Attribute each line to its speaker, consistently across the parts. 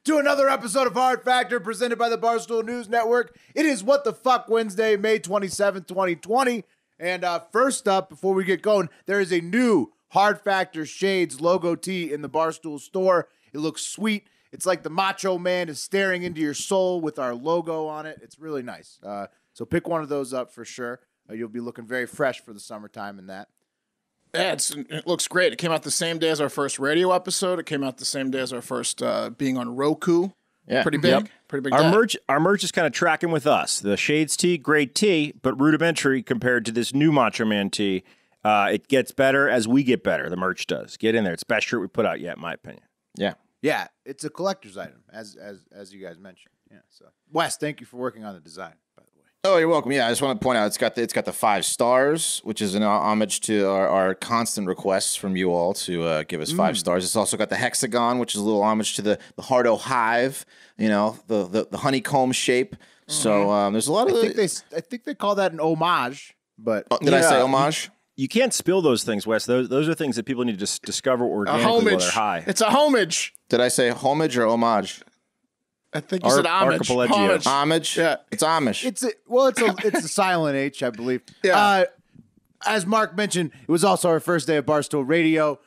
Speaker 1: to another episode of Hard Factor presented by the Barstool News Network. It is What the Fuck Wednesday, May 27th, 2020. And first up, before we get going, there is a new Hard Factor Shades logo tee in the Barstool store. It looks sweet. It's like the Macho Man is staring into your soul with our logo on it. It's really nice. So pick one of those up for sure. You'll be looking very fresh for the summertime in that.
Speaker 2: Yeah, it looks great. It came out the same day as our first radio episode. It came out the same day as our first being on Roku.
Speaker 3: Yeah,
Speaker 2: pretty big. Yep. Pretty big.
Speaker 3: Our merch is kind of tracking with us. The Shades tee, great tee, but rudimentary compared to this new Macho Man tee. It gets better as we get better. The merch does. Get in there. It's the best shirt we put out yet, in my opinion.
Speaker 1: Yeah, it's a collector's item, as you guys mentioned. Yeah. So, Wes, thank you for working on the design, by the way.
Speaker 3: Oh, you're welcome. Yeah, I just want to point out it's got the 5 stars, which is an homage to our constant requests from you all to give us 5 stars. It's also got the hexagon, which is a little homage to the Hardo Hive. You know, the honeycomb shape. So there's a lot of.
Speaker 1: I think they call that an homage. But
Speaker 3: did I say homage?
Speaker 4: You can't spill those things, Wes. Those are things that people need to discover organically while they're high.
Speaker 2: It's a homage.
Speaker 3: Did I say homage or homage?
Speaker 2: I think you said homage.
Speaker 3: Homage?
Speaker 2: Yeah.
Speaker 3: It's Amish.
Speaker 1: It's a silent H, I believe.
Speaker 2: Yeah.
Speaker 1: As Mark mentioned, it was also our first day of Barstool Radio.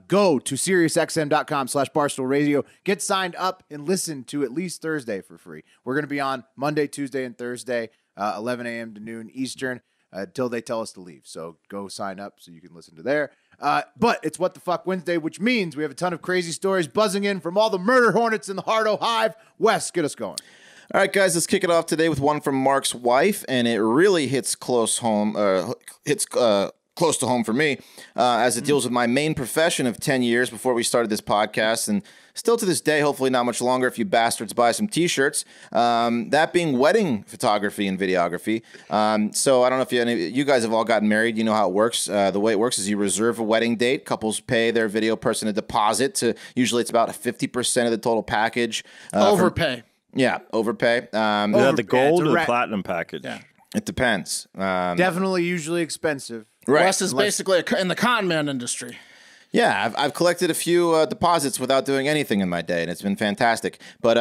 Speaker 1: Go to SiriusXM.com/Barstool Radio. Get signed up and listen to at least Thursday for free. We're going to be on Monday, Tuesday, and Thursday, 11 a.m. to noon Eastern, until they tell us to leave. So go sign up so you can listen to there. But it's What the Fuck Wednesday, which means we have a ton of crazy stories buzzing in from all the murder hornets in the Hardo Hive. Wes, get us going.
Speaker 3: All right, guys, let's kick it off today with one from Mark's wife, and it really hits close to home for me, as it deals with my main profession of 10 years before we started this podcast, and still to this day, hopefully not much longer if you bastards buy some T-shirts, that being wedding photography and videography. So I don't know if you guys have all gotten married. You know how it works. The way it works is you reserve a wedding date. Couples pay their video person a deposit. Usually it's about 50% of the total package.
Speaker 2: Overpay.
Speaker 3: Overpay.
Speaker 4: Is that the gold or the platinum package?
Speaker 2: Yeah.
Speaker 3: It depends.
Speaker 1: Definitely usually expensive.
Speaker 3: Right.
Speaker 2: Wes is basically in the con man industry.
Speaker 3: Yeah, I've collected a few deposits without doing anything in my day, and it's been fantastic. But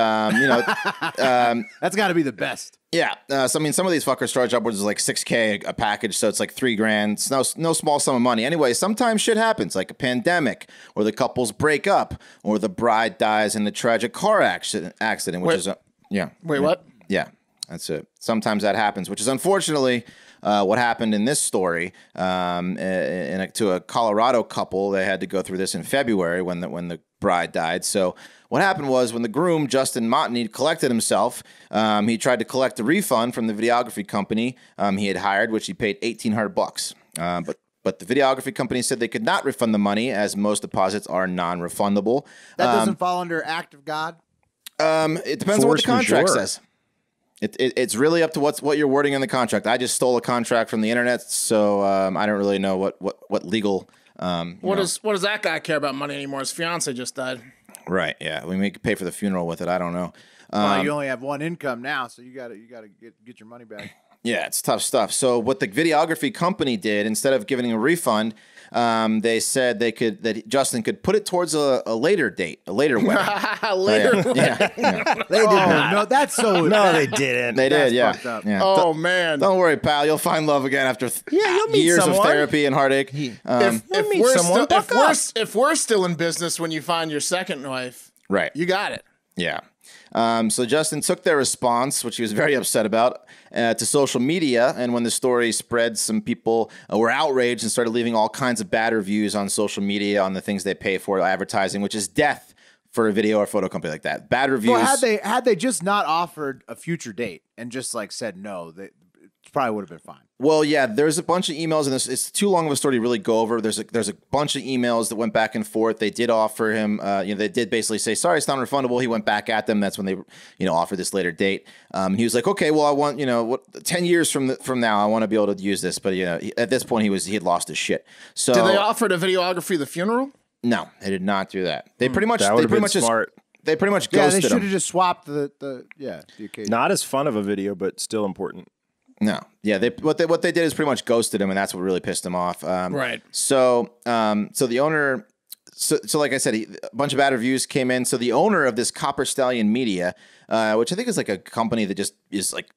Speaker 1: that's got to be the best.
Speaker 3: Yeah, so I mean, some of these fuckers charge upwards of like $6,000 a package, so it's like $3,000. It's no small sum of money. Anyway, sometimes shit happens, like a pandemic, or the couples break up, or the bride dies in a tragic car accident,
Speaker 2: Wait, what?
Speaker 3: Yeah, that's it. Sometimes that happens, which is unfortunately what happened in this story. To a Colorado couple, they had to go through this in February when the bride died. So what happened was when the groom, Justin Montney, collected himself, he tried to collect a refund from the videography company he had hired, which he paid $1,800. But the videography company said they could not refund the money, as most deposits are non-refundable.
Speaker 1: That doesn't fall under act of God?
Speaker 3: It depends on what the contract says. It's really up to what you're wording in the contract. I just stole a contract from the internet, so I don't really know what legal.
Speaker 2: What does that guy care about money anymore? His fiance just died.
Speaker 3: Right. Yeah. We may pay for the funeral with it. I don't know.
Speaker 1: You only have one income now, so you gotta get your money back.
Speaker 3: Yeah, it's tough stuff. So what the videography company did, instead of giving a refund, they said that Justin could put it towards a later date, a later wedding.
Speaker 2: Later?
Speaker 3: Yeah.
Speaker 1: They didn't. No, that's so.
Speaker 4: No, they didn't.
Speaker 3: They did, yeah.
Speaker 1: Yeah.
Speaker 2: Oh, man.
Speaker 3: Don't worry, pal. You'll find love again after
Speaker 4: you'll meet
Speaker 3: years
Speaker 4: someone.
Speaker 3: of therapy and heartache.
Speaker 2: If we're still in business when you find your second wife,
Speaker 3: Right.
Speaker 2: you got it.
Speaker 3: Yeah. So Justin took their response, which he was very upset about, to social media. And when the story spread, some people were outraged and started leaving all kinds of bad reviews on social media on the things they pay for advertising, which is death for a video or photo company like that. Bad reviews.
Speaker 1: Well, had they just not offered a future date and just like said no, it probably would have been fine.
Speaker 3: Well, yeah, there's a bunch of emails, and it's too long of a story to really go over. There's a bunch of emails that went back and forth. They did offer him, they did basically say, sorry, it's non-refundable. He went back at them. That's when they, offered this later date. He was like, okay, well, I want, 10 years from now, I want to be able to use this. But, at this point, he had lost his shit. So
Speaker 2: did they offer the videography the funeral?
Speaker 3: No, they did not do that. They pretty much,
Speaker 4: smart.
Speaker 3: They pretty much
Speaker 1: they
Speaker 3: ghosted
Speaker 1: should
Speaker 3: him.
Speaker 1: have just swapped the occasion.
Speaker 4: Not as fun of a video, but still important.
Speaker 3: No, yeah, what they did is pretty much ghosted him, and that's what really pissed him off.
Speaker 2: Right.
Speaker 3: So the owner So like I said, a bunch of bad reviews came in. So the owner of this Copper Stallion Media, which I think is like a company that just is like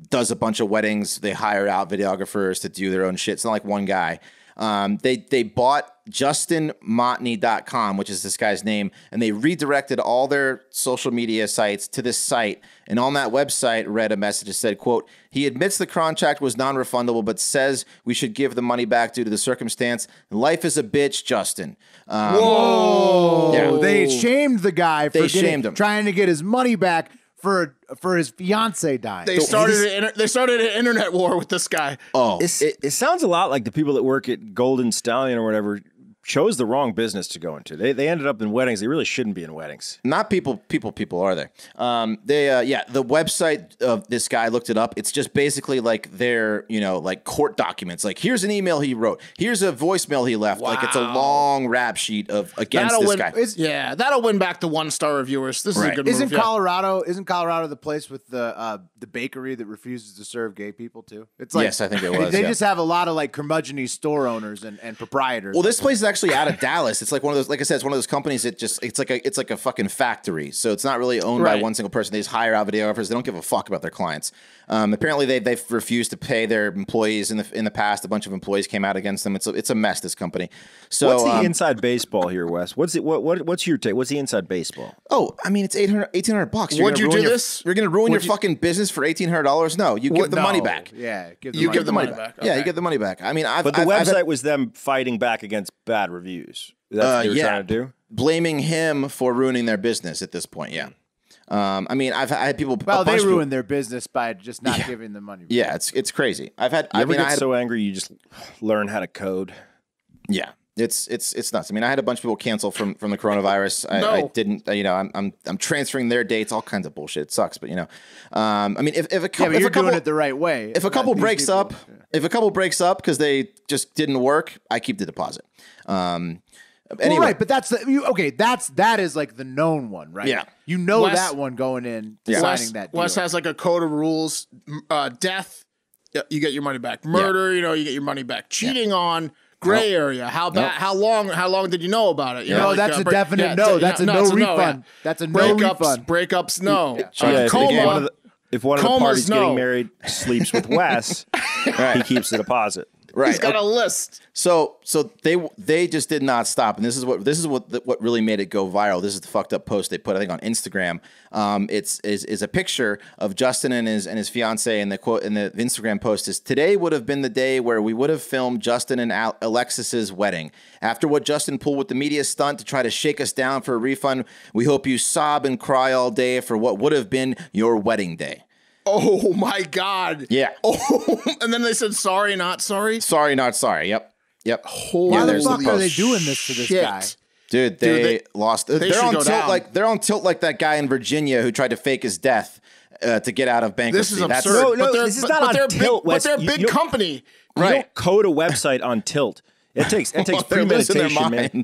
Speaker 3: does a bunch of weddings. They hire out videographers to do their own shit. It's not like one guy. They bought JustinMotney.com, which is this guy's name, and they redirected all their social media sites to this site. And on that website read a message that said, quote, he admits the contract was non-refundable, but says we should give the money back due to the circumstance. Life is a bitch, Justin.
Speaker 1: Whoa.
Speaker 3: Yeah.
Speaker 1: They shamed the guy for
Speaker 3: shamed him.
Speaker 1: trying to get his money back for his fiance dying.
Speaker 2: They started an internet war with this guy.
Speaker 3: Oh,
Speaker 4: It sounds a lot like the people that work at Golden Stallion or whatever chose the wrong business to go into. They ended up in weddings. They really shouldn't be in weddings.
Speaker 3: not people, are they? The website of this guy, looked it up. It's just basically like their, like court documents. Like, here's an email he wrote. Here's a voicemail he left. Like, it's a long rap sheet against this guy.
Speaker 2: That'll win back the 1-star reviewers. This is a good move.
Speaker 1: Isn't Colorado the place with the bakery that refuses to serve gay people too? It's like,
Speaker 3: Yes, I think it was.
Speaker 1: They just have a lot of like curmudgeon-y store owners and proprietors.
Speaker 3: Well, this place is actually out of Dallas. It's like one of those, like I said, it's one of those companies that just, it's like a fucking factory. So it's not really owned by one single person. They just hire out videographers. They don't give a fuck about their clients. Apparently they've refused to pay their employees in the past. A bunch of employees came out against them. It's a mess, this company. So
Speaker 4: what's the inside baseball here, Wes? What's your take? What's the inside baseball?
Speaker 3: Oh, I mean, it's $1,800.
Speaker 2: Would you do this?
Speaker 3: You're going to ruin your fucking business for $1,800? No, you give the money back.
Speaker 1: Yeah,
Speaker 2: give the money back.
Speaker 3: Yeah, you give the money back. I mean,
Speaker 4: But the website was them fighting back against bad reviews. That's what they were trying to do?
Speaker 3: Blaming him for ruining their business at this point, yeah. I mean, I had people.
Speaker 1: Well, they ruined their business by just not giving them money back.
Speaker 3: Yeah, it's crazy. I
Speaker 4: get so angry you just learn how to code.
Speaker 3: Yeah. It's nuts. I mean, I had a bunch of people cancel from the coronavirus. I didn't. I'm transferring their dates. All kinds of bullshit. It sucks, but I mean, if a couple,
Speaker 1: you're doing it the right way.
Speaker 3: If a couple breaks up, because they just didn't work, I keep the deposit. Anyway.
Speaker 1: Well, right, but that is like the known one, right?
Speaker 3: Yeah,
Speaker 1: Wes, that one going in, signing that deal.
Speaker 2: Wes has like a code of rules. Death, you get your money back. Murder, you get your money back. Cheating on. Gray area. How bad? How long did you know about it?
Speaker 1: That's a definite no. That's a no refund. That's a no refund.
Speaker 2: Breakups, no.
Speaker 4: Coma. If one of the parties getting married sleeps with Wes, he keeps the deposit.
Speaker 3: Right.
Speaker 2: He's got a list.
Speaker 3: So they just did not stop, and this is what really made it go viral. This is the fucked up post they put, I think, on Instagram. It's a picture of Justin and his fiance, and the quote in the Instagram post is, "Today would have been the day where we would have filmed Justin and Alexis's wedding. After what Justin pulled with the media stunt to try to shake us down for a refund, we hope you sob and cry all day for what would have been your wedding day."
Speaker 2: Oh my God.
Speaker 3: Yeah.
Speaker 2: Oh, and then they said, sorry, not sorry.
Speaker 3: Sorry, not sorry. Yep.
Speaker 1: Why the fuck are they doing this to this guy?
Speaker 3: Dude, they lost. They're on tilt
Speaker 2: down.
Speaker 3: they're on tilt like that guy in Virginia who tried to fake his death to get out of bankruptcy.
Speaker 2: This is absurd.
Speaker 4: This is not on tilt.
Speaker 2: But they're a big company.
Speaker 4: You don't code a website on tilt. It takes premeditation, man.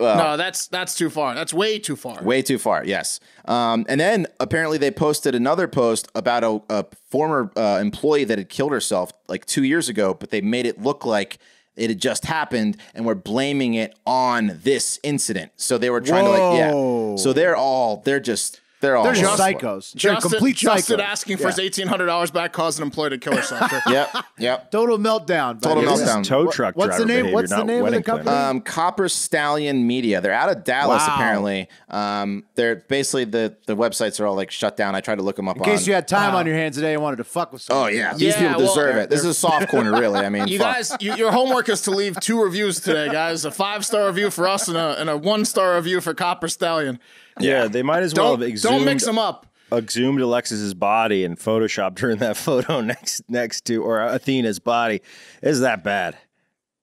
Speaker 2: No, that's too far. That's way too far.
Speaker 3: Way too far, yes. And then apparently they posted another post about a former employee that had killed herself like 2 years ago, but they made it look like it had just happened and were blaming it on this incident. So they were trying to So they're just
Speaker 1: psychos. They're complete psychos.
Speaker 2: Justin asking for his $1,800 back caused an employee to kill herself.
Speaker 3: Yep.
Speaker 1: Total meltdown.
Speaker 4: Tow truck driver.
Speaker 1: What's the name? What's the name of the company?
Speaker 3: Copper Stallion Media. They're out of Dallas apparently. They're basically the websites are all like shut down. I tried to look them up.
Speaker 1: In case you had time on your hands today and wanted to fuck with someone.
Speaker 3: Oh yeah, these people deserve it. This is a soft corner, really. I mean,
Speaker 2: you guys, your homework is to leave 2 reviews today, guys. A 5-star review for us and a 1-star review for Copper Stallion.
Speaker 4: Yeah, they might as well have exhumed.
Speaker 2: Don't mix them up.
Speaker 4: Exhumed Alexis's body and photoshopped her in that photo next to or Athena's body. Is that bad?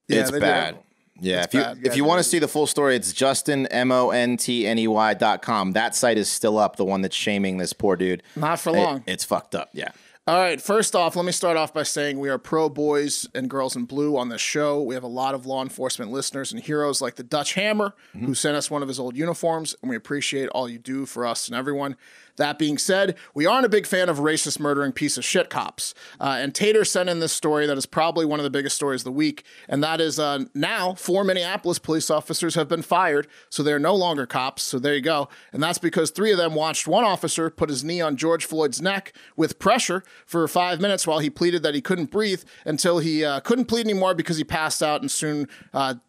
Speaker 3: Yeah, it's bad. Yeah, if you want to see the full story, it's JustinMontney.com. That site is still up. The one that's shaming this poor dude.
Speaker 2: Not for long.
Speaker 3: It's fucked up. Yeah.
Speaker 2: All right, first off, let me start off by saying we are pro boys and girls in blue on this show. We have a lot of law enforcement listeners and heroes like the Dutch Hammer, who sent us one of his old uniforms, and we appreciate all you do for us and everyone. That being said, we aren't a big fan of racist, murdering piece of shit cops. And Tater sent in this story that is probably one of the biggest stories of the week, and that is now 4 Minneapolis police officers have been fired, so they're no longer cops, so there you go. And that's because 3 of them watched one officer put his knee on George Floyd's neck with pressure for 5 minutes while he pleaded that he couldn't breathe until he couldn't plead anymore because he passed out and soon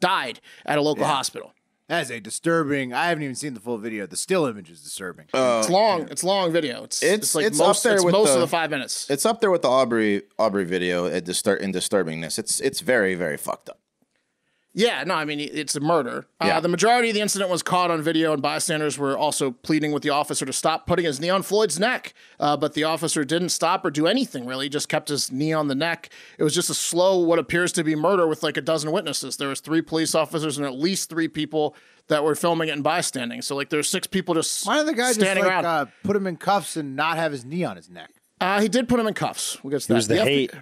Speaker 2: died at a local hospital.
Speaker 1: That is a disturbing. I haven't even seen the full video. The still image is disturbing.
Speaker 2: It's long. It's long video. It's like
Speaker 3: it's
Speaker 2: most,
Speaker 3: up there
Speaker 2: it's
Speaker 3: with
Speaker 2: most
Speaker 3: the-
Speaker 2: of the 5 minutes.
Speaker 3: It's up there with the Aubrey video in disturbingness. It's very, very fucked up.
Speaker 2: Yeah, no, I mean, it's a murder.
Speaker 3: Yeah.
Speaker 2: The majority of the incident was caught on video, and bystanders were also pleading with the officer to stop putting his knee on Floyd's neck. But the officer didn't stop or do anything, really. He just kept his knee on the neck. It was just a slow, what appears to be murder with like a dozen witnesses. There was 3 police officers and at least 3 people that were filming it and bystanding. So, like, there's 6 people just
Speaker 1: Why didn't the guy just
Speaker 2: standing around.
Speaker 1: put him in cuffs and not have his knee on his neck?
Speaker 2: He did put him in cuffs. We'll get to that.
Speaker 4: It was the hate.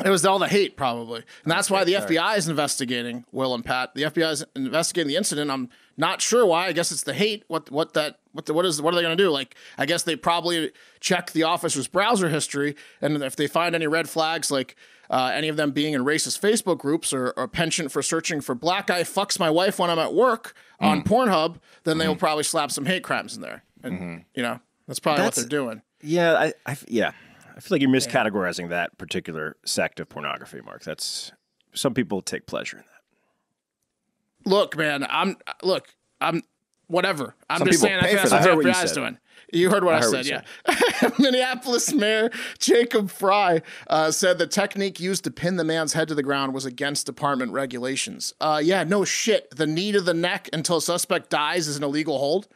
Speaker 2: It was all the hate, probably. And that's why the FBI is investigating Will and Pat. The FBI is investigating the incident. I'm not sure why. I guess it's the hate. What are they going to do? Like, I guess they probably check the officer's browser history, and if they find any red flags, like any of them being in racist Facebook groups or a penchant for searching for black guy fucks my wife when I'm at work on Pornhub, then they will probably slap some hate crimes in there. And, you know, that's probably what they're doing.
Speaker 4: Yeah, I feel like you're miscategorizing that particular sect of pornography, Mark. Some people take pleasure in that.
Speaker 2: Look, man, I'm whatever. I'm
Speaker 3: Some
Speaker 2: just
Speaker 3: people
Speaker 2: saying
Speaker 3: pay
Speaker 2: that's
Speaker 3: for
Speaker 2: what
Speaker 3: that.
Speaker 2: the
Speaker 4: I heard what you
Speaker 2: FBI is
Speaker 4: said.
Speaker 2: doing. You heard what I
Speaker 4: heard
Speaker 2: said,
Speaker 4: what
Speaker 2: yeah. Minneapolis Mayor Jacob Fry said the technique used to pin the man's head to the ground was against department regulations. Yeah, no shit. The knee to the neck until a suspect dies is an illegal hold.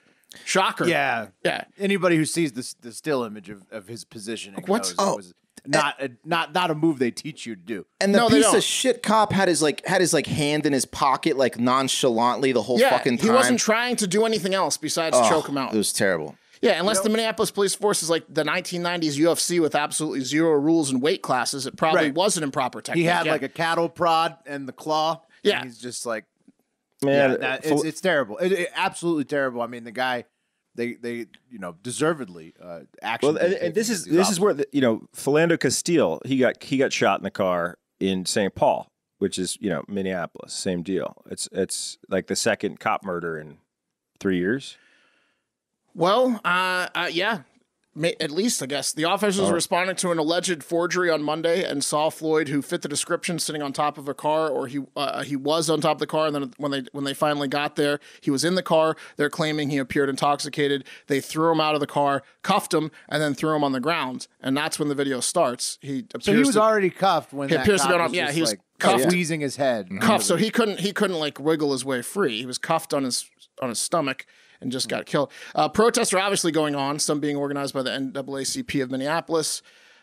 Speaker 2: Shocker.
Speaker 1: Yeah.
Speaker 2: Yeah.
Speaker 1: Anybody who sees the still image of his positioning
Speaker 2: What's-
Speaker 1: knows it was not a move they teach you to do.
Speaker 3: And the
Speaker 2: No, they
Speaker 3: piece
Speaker 2: don't.
Speaker 3: of shit cop had his hand in his pocket like nonchalantly the whole
Speaker 2: Yeah,
Speaker 3: fucking time.
Speaker 2: he wasn't trying to do anything else besides choke him out.
Speaker 3: It was terrible.
Speaker 2: Yeah, unless the Minneapolis Police Force is like the 1990s UFC with absolutely zero rules and weight classes, it probably
Speaker 1: Right.
Speaker 2: was an improper technique.
Speaker 1: He had
Speaker 2: yeah.
Speaker 1: like a cattle prod and the claw.
Speaker 2: Yeah.
Speaker 1: And he's just like,
Speaker 4: Man,
Speaker 1: it's terrible. It absolutely terrible. I mean, the guy, they deservedly action.
Speaker 4: well, and this is where Philando Castile he got shot in the car in St. Paul, which is Minneapolis, same deal. It's like the second cop murder in 3 years.
Speaker 2: Well, yeah. At least, I guess. The officers responded to an alleged forgery on Monday and saw Floyd, who fit the description, sitting on top of a car, or he was on top of the car. And then when they finally got there, he was in the car. They're claiming he appeared intoxicated. They threw him out of the car, cuffed him, and then threw him on the ground. And that's when the video starts.
Speaker 1: So he was already cuffed when
Speaker 2: He
Speaker 1: that
Speaker 2: appears to
Speaker 1: cop
Speaker 2: be on-
Speaker 1: was
Speaker 2: yeah,
Speaker 1: just,
Speaker 2: he was
Speaker 1: like,
Speaker 2: cuffed.
Speaker 1: squeezing his head.
Speaker 2: cuffed, so he couldn't like wiggle his way free. He was cuffed on his stomach and just got killed. Protests are obviously going on, some being organized by the NAACP of Minneapolis.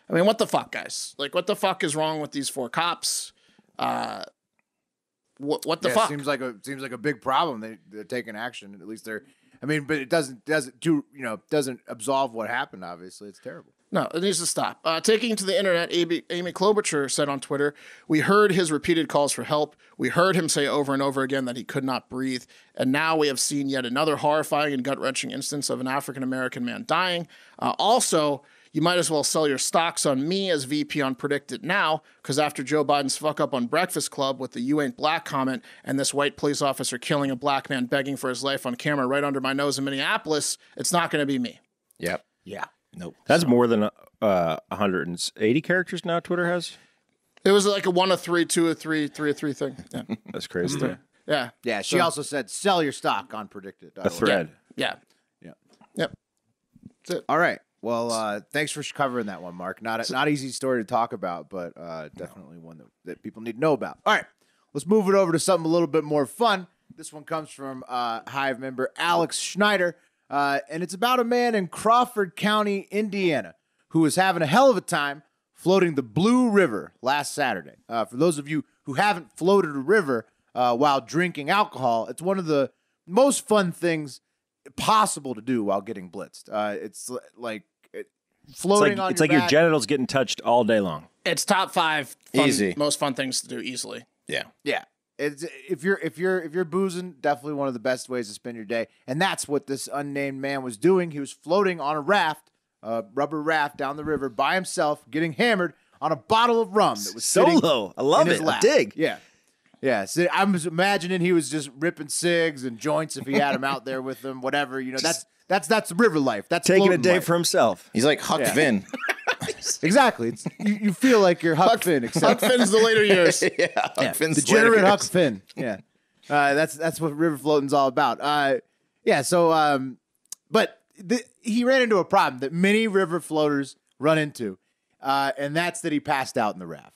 Speaker 2: I mean, what the fuck, guys? Like, what the fuck is wrong with these 4 cops? What the fuck?
Speaker 1: Seems like a big problem. They're taking action. At least they're. I mean, but it doesn't absolve what happened. Obviously, it's terrible.
Speaker 2: No, it needs to stop. Taking to the internet, Amy Klobuchar said on Twitter, "We heard his repeated calls for help. We heard him say over and over again that he could not breathe. And now we have seen yet another horrifying and gut-wrenching instance of an African-American man dying. Also, you might as well sell your stocks on me as VP on Predict It Now, because after Joe Biden's fuck up on Breakfast Club with the "you ain't black" comment and this white police officer killing a black man begging for his life on camera right under my nose in Minneapolis, it's not going to be me."
Speaker 3: Yep.
Speaker 1: Yeah.
Speaker 3: Nope.
Speaker 4: That's more than 180 characters now. Twitter has.
Speaker 2: It was like a 1 of 3, 2 of 3, 3 of 3 thing. Yeah.
Speaker 4: That's crazy.
Speaker 2: Yeah.
Speaker 1: Yeah. She also said, "Sell your stock on Predicted."
Speaker 4: A thread.
Speaker 2: Yeah.
Speaker 1: Yeah.
Speaker 2: Yep. That's it.
Speaker 1: All right. Well, thanks for covering that one, Mark. Not easy story to talk about, but definitely one that people need to know about. All right, let's move it over to something a little bit more fun. This one comes from Hive member Alex Schneider, and it's about a man in Crawford County, Indiana, who was having a hell of a time floating the Blue River last Saturday. For those of you who haven't floated a river while drinking alcohol, it's one of the most fun things possible to do while getting blitzed. It's like floating on
Speaker 4: It's
Speaker 1: your
Speaker 4: like your
Speaker 1: back.
Speaker 4: genitals getting touched all day long.
Speaker 2: It's top 5
Speaker 3: Easy.
Speaker 2: most fun things to do easily.
Speaker 3: Yeah.
Speaker 1: Yeah. It's, if you're boozing, definitely one of the best ways to spend your day. And that's what this unnamed man was doing. He was floating on a raft, a rubber raft down the river by himself, getting hammered on a bottle of rum that was sitting
Speaker 4: Solo. I love
Speaker 1: in his
Speaker 4: it.
Speaker 1: lap.
Speaker 4: A dig.
Speaker 1: Yeah. Yeah. So I'm imagining he was just ripping cigs and joints if he had him out there with him, whatever. You know, that's river life. That's
Speaker 4: Taking a
Speaker 1: floating
Speaker 4: day
Speaker 1: life.
Speaker 4: for himself.
Speaker 3: He's like Huck Finn.
Speaker 1: Exactly. It's, you feel like you're Huck Finn,
Speaker 2: Huck
Speaker 1: except
Speaker 2: Finn's the later years.
Speaker 3: Yeah, Huck Finn's
Speaker 1: degenerate
Speaker 3: later
Speaker 1: Huck
Speaker 3: years.
Speaker 1: Finn. Yeah, that's what river floating's all about. Yeah. So, but he ran into a problem that many river floaters run into, and that's that he passed out in the raft.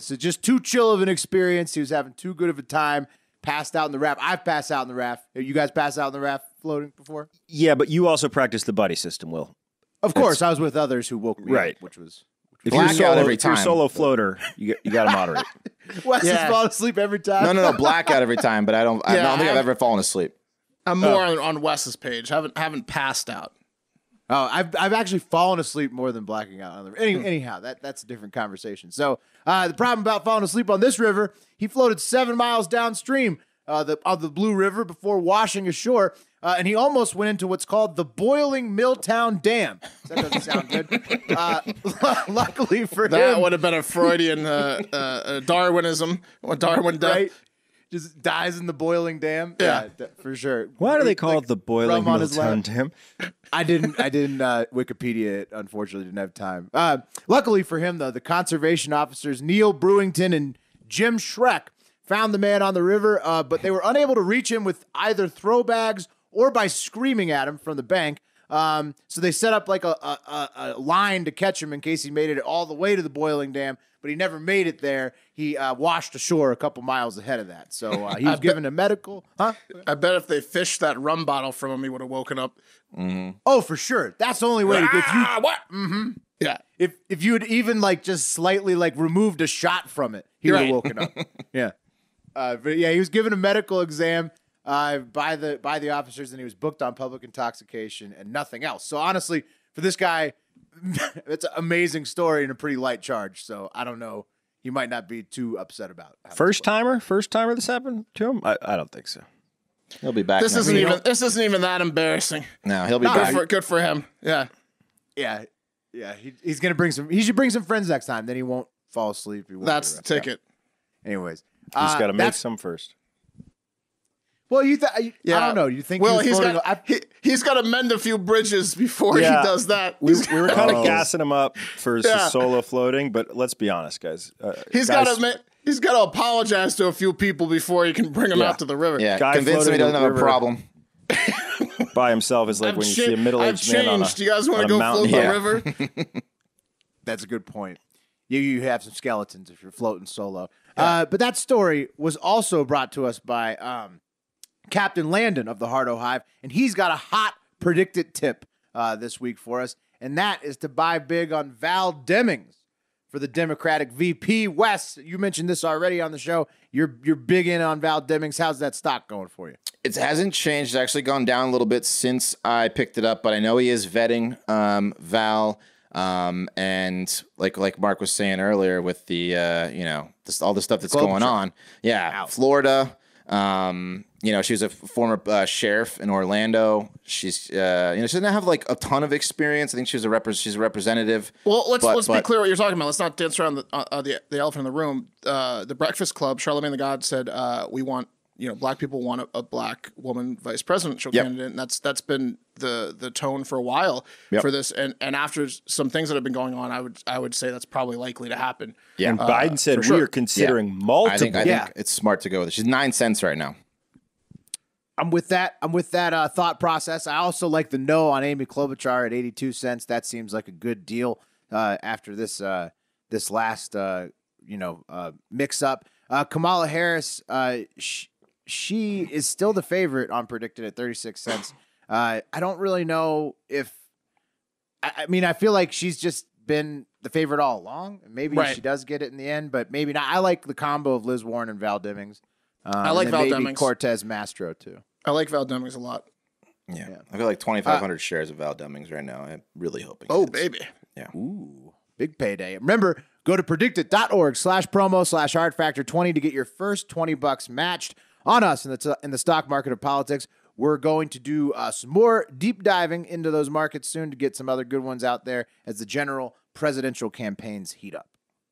Speaker 1: So just too chill of an experience. He was having too good of a time. Passed out in the raft. I've passed out in the raft. Have you guys passed out in the raft floating before?
Speaker 4: Yeah, but you also practice the buddy system, Will.
Speaker 1: Of course, I was with others who woke me
Speaker 4: Right.
Speaker 1: up, which was
Speaker 4: If
Speaker 3: Blackout
Speaker 4: you're solo,
Speaker 3: every
Speaker 4: if you're a
Speaker 3: time.
Speaker 4: solo floater, you got to moderate.
Speaker 1: Wes
Speaker 2: Yeah.
Speaker 1: has fallen asleep every time.
Speaker 3: No, blackout every time, but I don't think I've
Speaker 2: I've-
Speaker 3: ever fallen asleep.
Speaker 2: I'm more on Wes's page. Haven't passed out.
Speaker 1: Oh, I've actually fallen asleep more than blacking out on the river. Anyhow, that's a different conversation. So the problem about falling asleep on this river, he floated 7 miles downstream of the Blue River before washing ashore, and he almost went into what's called the Boiling Milltown Dam. That doesn't sound good. Luckily for
Speaker 2: That
Speaker 1: him,
Speaker 2: would have been a Freudian Darwinism. What Darwin did.
Speaker 1: right? Just dies in the boiling dam.
Speaker 2: Yeah.
Speaker 1: For sure.
Speaker 4: Why do they call
Speaker 1: Like,
Speaker 4: it the boiling
Speaker 1: rum on his
Speaker 4: Milltown
Speaker 1: lap.
Speaker 4: Dam?
Speaker 1: I didn't Wikipedia it, unfortunately, didn't have time. Luckily for him, though, the conservation officers, Neil Brewington and Jim Schreck, found the man on the river, but they were unable to reach him with either throw bags or by screaming at him from the bank. So they set up like a line to catch him in case he made it all the way to the boiling dam, but he never made it there. He washed ashore a couple miles ahead of that. So he was given a medical. Huh?
Speaker 2: I bet if they fished that rum bottle from him, he would have woken up.
Speaker 1: Oh, for sure. That's the only way to get you.
Speaker 2: What? Mm-hmm. Yeah.
Speaker 1: If you had even like just slightly like removed a shot from it, he would have
Speaker 2: Right.
Speaker 1: woken up. Yeah. But yeah, he was given a medical exam by the officers, and he was booked on public intoxication and nothing else. So honestly, for this guy, it's an amazing story and a pretty light charge. So I don't know. He might not be too upset about how
Speaker 4: First timer this happened to him? I don't think so.
Speaker 3: He'll be back.
Speaker 2: This
Speaker 3: next
Speaker 2: isn't
Speaker 3: week.
Speaker 2: even even that embarrassing.
Speaker 3: No, he'll be
Speaker 1: No,
Speaker 3: back.
Speaker 2: Good for him. Yeah.
Speaker 1: Yeah. He's gonna bring some. He should bring some friends next time. Then he won't fall asleep. He won't
Speaker 2: That's
Speaker 1: get
Speaker 2: the
Speaker 1: arrested.
Speaker 2: ticket.
Speaker 1: Anyways,
Speaker 4: He's got to make
Speaker 1: that's-
Speaker 4: some first.
Speaker 1: Well, I don't know. You think?
Speaker 2: Well,
Speaker 1: he was
Speaker 2: he's
Speaker 1: floating-
Speaker 2: got he's got to mend a few bridges before
Speaker 4: Yeah.
Speaker 2: he does that.
Speaker 4: We were kind
Speaker 1: Oh.
Speaker 4: of gassing him up for
Speaker 2: Yeah.
Speaker 4: solo floating, but let's be honest, guys.
Speaker 2: He's got to apologize to a few people before he can bring them
Speaker 4: Yeah.
Speaker 2: out to the river.
Speaker 3: Yeah,
Speaker 4: Guy
Speaker 3: convince him he
Speaker 4: floating
Speaker 3: doesn't have a
Speaker 4: river.
Speaker 3: problem.
Speaker 4: by himself is like
Speaker 2: I've
Speaker 4: when you
Speaker 2: cha-
Speaker 4: see a middle-aged man on a,
Speaker 2: changed. Do you guys want
Speaker 4: on
Speaker 2: to
Speaker 4: a
Speaker 2: go float
Speaker 4: mountain.
Speaker 2: the
Speaker 3: Yeah.
Speaker 2: river?
Speaker 1: That's a good point. You have some skeletons if you're floating solo. But that story was also brought to us by Captain Landon of the Hardo Hive, and he's got a hot predicted tip this week for us, and that is to buy big on Val Demings for the Democratic VP. Wes, you mentioned this already on the show. You're big in on Val Demings. How's that stock going for you?
Speaker 3: It hasn't changed. It's actually gone down a little bit since I picked it up, but I know he is vetting Val. And like Mark was saying earlier with the all the stuff that's going on. Yeah, Florida. She was a former sheriff in Orlando. She's she doesn't have like a ton of experience. I think she's she's a representative.
Speaker 2: Well, let's be
Speaker 3: but-
Speaker 2: clear what you're talking about. Let's not dance around the elephant in the room. The Breakfast Club, Charlamagne the God said, we want, black people want a black woman vice presidential
Speaker 3: Yep.
Speaker 2: candidate, and that's been the tone for a while
Speaker 3: Yep.
Speaker 2: for this. And after some things that have been going on, I would say that's probably likely to happen.
Speaker 3: Yeah.
Speaker 4: And Biden said
Speaker 2: for sure.
Speaker 4: we are considering
Speaker 3: I
Speaker 4: multiple.
Speaker 3: think it's smart to go with it. She's 9 cents right now.
Speaker 1: I'm with that thought process. I also like the no on Amy Klobuchar at 82 cents. That seems like a good deal after this last mix up. Kamala Harris, she is still the favorite on predicted at 36 cents. I don't really know if I mean I feel like she's just been the favorite all along. Maybe
Speaker 2: Right.
Speaker 1: she does get it in the end, but maybe not. I like the combo of Liz Warren and Val Demings.
Speaker 2: I like
Speaker 1: and then
Speaker 2: Val
Speaker 1: maybe
Speaker 2: Demings.
Speaker 1: Cortez Mastro too.
Speaker 2: I like Val Demings a lot.
Speaker 3: Yeah. I feel like 2,500 shares of Val Demings right now. I'm really hoping.
Speaker 2: Oh,
Speaker 3: it is.
Speaker 2: baby.
Speaker 3: Yeah.
Speaker 1: Ooh, big payday. Remember, go to predictit.org/promo/hardfactor20 to get your first $20 matched on us in the stock market of politics. We're going to do some more deep diving into those markets soon to get some other good ones out there as the general presidential campaigns heat up.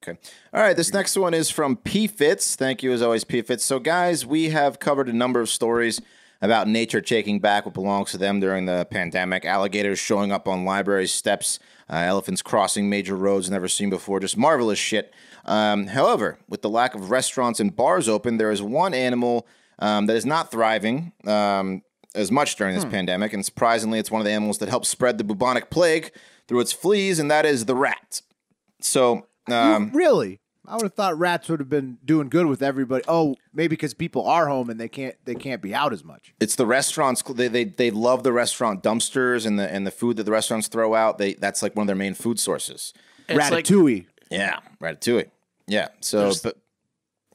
Speaker 3: Okay. All right. This next one is from PFitz. Thank you, as always, PFitz. So, guys, we have covered a number of stories about nature taking back what belongs to them during the pandemic. Alligators showing up on library steps, elephants crossing major roads never seen before. Just marvelous shit. However, with the lack of restaurants and bars open, there is one animal that is not thriving as much during this pandemic. And surprisingly, it's one of the animals that helped spread the bubonic plague through its fleas, and that is the rat. So...
Speaker 1: really? I would have thought rats would have been doing good with everybody. Oh, maybe because people are home and they can't be out as much.
Speaker 3: It's the restaurants. They love the restaurant dumpsters and the food that the restaurants throw out. That's like one of their main food sources.
Speaker 1: Ratatouille.
Speaker 3: Yeah, ratatouille. Yeah. So,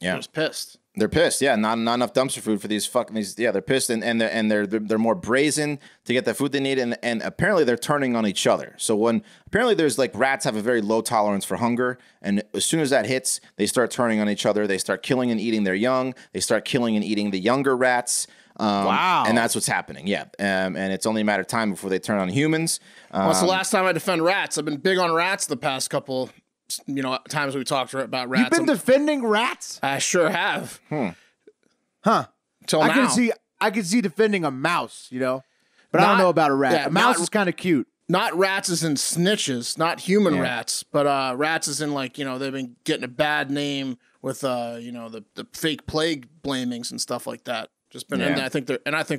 Speaker 2: They're just pissed.
Speaker 3: They're pissed. Yeah, not enough dumpster food for these. Yeah, they're pissed, and they're more brazen to get the food they need, and apparently they're turning on each other. So apparently there's like rats have a very low tolerance for hunger, and as soon as that hits, they start turning on each other. They start killing and eating their young. They start killing and eating the younger rats.
Speaker 1: Wow.
Speaker 3: And that's what's happening. Yeah, and it's only a matter of time before they turn on humans.
Speaker 2: Well, it's the last time I defend rats. I've been big on rats the past couple. Times we talked about rats.
Speaker 1: You've been defending rats?
Speaker 2: I sure have.
Speaker 1: Huh.
Speaker 2: Till now.
Speaker 1: I could see defending a mouse, but I don't know about a rat.
Speaker 2: Yeah,
Speaker 1: a mouse is kind of cute.
Speaker 2: Not rats as in snitches, not human rats, but rats as in they've been getting a bad name with the fake plague blamings and stuff like that. Just been, and I think